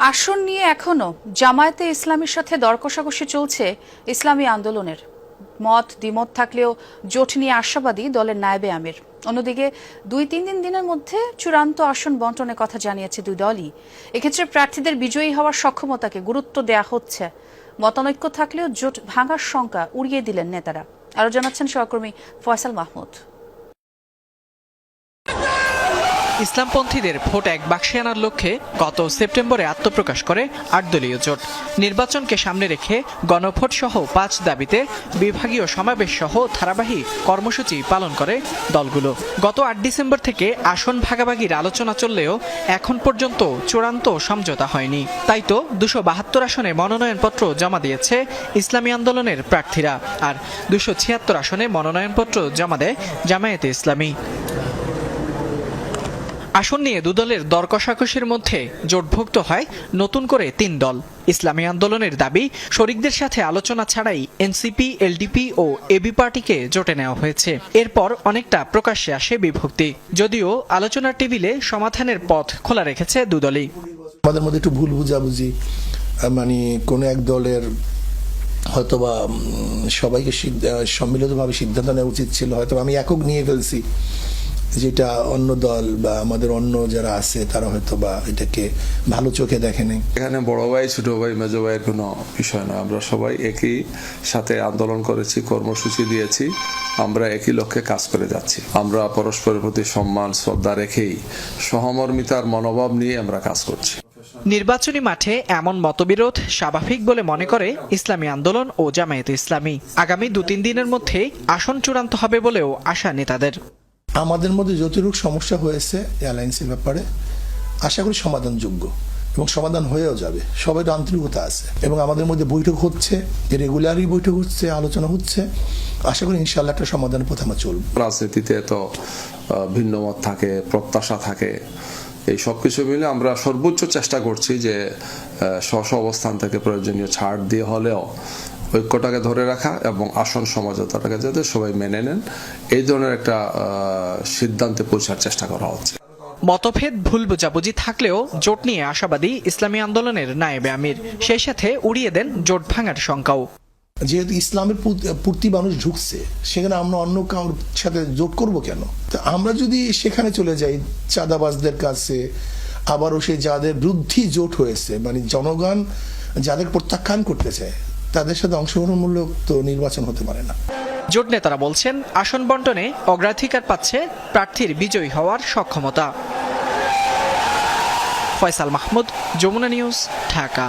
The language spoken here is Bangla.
আসন নিয়ে এখনো জামায়াতে ইসলামীর সাথে দর কষাকষি চলছে ইসলামী আন্দোলনের। মত দ্বিমত থাকলেও জোট নিয়ে আশাবাদী দলের নায়েবে আমির। অন্যদিকে 2-3 দিনের মধ্যে চূড়ান্ত আসন বন্টনের কথা জানিয়েছে দুই দলই। এক্ষেত্রে প্রার্থীদের বিজয়ী হওয়ার সক্ষমতাকে গুরুত্ব দেয়া হচ্ছে। মতানৈক্য থাকলেও জোট ভাঙার শঙ্কা উড়িয়ে দিলেন নেতারা। আরো জানাচ্ছেন সহকর্মী ফয়সাল মাহমুদ। ইসলামপন্থীদের ভোট এক বাক্সে আনার লক্ষ্যে গত সেপ্টেম্বরে আত্মপ্রকাশ করে 8 দলীয় জোট। নির্বাচনকে সামনে রেখে গণভোট সহ 5 দাবিতে বিভাগীয় সমাবেশ সহ ধারাবাহিক কর্মসূচি পালন করে দলগুলো। গত 8 ডিসেম্বর থেকে আসন ভাগাভাগির আলোচনা চললেও এখন পর্যন্ত চূড়ান্ত সমঝোতা হয়নি। তাই তো 272 আসনে মনোনয়নপত্র জমা দিয়েছে ইসলামী আন্দোলনের প্রার্থীরা, আর 276 আসনে মনোনয়নপত্র জমা দেয় জামায়াতে ইসলামী। আসন নিয়ে দুদলের দর কষাকষির মধ্যে জোটভুক্ত হয় নতুন করে 3 দল। ইসলামী আন্দোলনের দাবি, শরিকদের সাথে আলোচনা ছাড়াই এনসিপি, এলডিপি ও এবি পার্টিকে জোটে নেওয়া হয়েছে। এরপর অনেকটা প্রকাশ্যে আসে বিভক্তি, যদিও আলোচনার টেবিলে সমাধানের পথ খোলা রেখেছে দুদলই। আমাদের মধ্যে একটু ভুল বুঝাবুঝি, মানে কোনো এক দলের হয়তোবা সবাইকে সম্মিলিতভাবে সিদ্ধান্ত নেওয়া উচিত ছিল, হয়তো আমি একক নিয়ে ফেলছি, যেটা অন্য দল বা আমাদের অন্য যারা আছে তারা হয়তো বা এটাকে ভালো চোখে দেখেনি। এখানে বড় ভাই, ছোট ভাই, মেজো ভাইয়ের কোনো বিষয় নয়। আমরা সবাই একই সাথে আন্দোলন করেছি, কর্মসূচি দিয়েছি, আমরা একই লক্ষ্যে কাজ করে যাচ্ছি। আমরা পরস্পরের প্রতি সম্মান শ্রদ্ধা রেখেই সহমর্মিতার মনোভাব নিয়ে আমরা কাজ করছি। নির্বাচনী মাঠে এমন মতবিরোধ স্বাভাবিক বলে মনে করে ইসলামী আন্দোলন ও জামায়াতে ইসলামী। আগামী 2-3 দিনের মধ্যে আসন চূড়ান্ত হবে বলেও আশা নেতাদের। আমাদের মধ্যে যতটুকু সমস্যা হয়েছে অ্যালায়েন্সের ব্যাপারে আশা করি সমাধানযোগ্য এবং সমাধান হয়েও যাবে। সবাই আন্তরিকতা আছে এবং আমাদের মধ্যে বৈঠক হচ্ছে, রেগুলারই বৈঠক হচ্ছে, আলোচনা হচ্ছে। আশা করি ইনশাআল্লাহ একটা সমাধানের পথে আমরা চলব। রাজনীতিতে তো ভিন্নমত থাকে, প্রত্যাশা থাকে, এই সব কিছু মিলে আমরা সর্বোচ্চ চেষ্টা করছি যে স্ব অবস্থান থেকে প্রয়োজনীয় ছাড় দিয়ে হলেও ঐক্যটাকে ধরে রাখা এবং আসন সমঝোতাটাকে যাতে সবাই মেনে নেন, এই ধরনের একটা সিদ্ধান্তে পৌঁছার চেষ্টা করা হচ্ছে। মতভেদ, ভুল বোঝাবুঝি থাকলেও জোট নিয়ে আশাবাদী ইসলামী আন্দোলনের নায়েবে আমির। সেই সাথে উড়িয়ে দেন জোট ভাঙার শঙ্কাও। যেহেতু ইসলামের প্রতি মানুষ ঢুকছে, সেখানে আমরা অন্য কারোর সাথে জোট করব কেন? তো আমরা যদি সেখানে চলে যাই চাঁদাবাজদের কাছে, আবারও সে যাদের বিরুদ্ধে জোট হয়েছে, মানে জনগণ যাদের প্রত্যাখ্যান করতে চায়, তাদের সাথে অংশগ্রহণমূলক তো নির্বাচন হতে পারে না। জোট নেতারা বলছেন, আসন বন্টনে অগ্রাধিকার পাচ্ছে প্রার্থীর বিজয়ী হওয়ার সক্ষমতা। ফয়সাল মাহমুদ, যমুনা নিউজ, ঢাকা।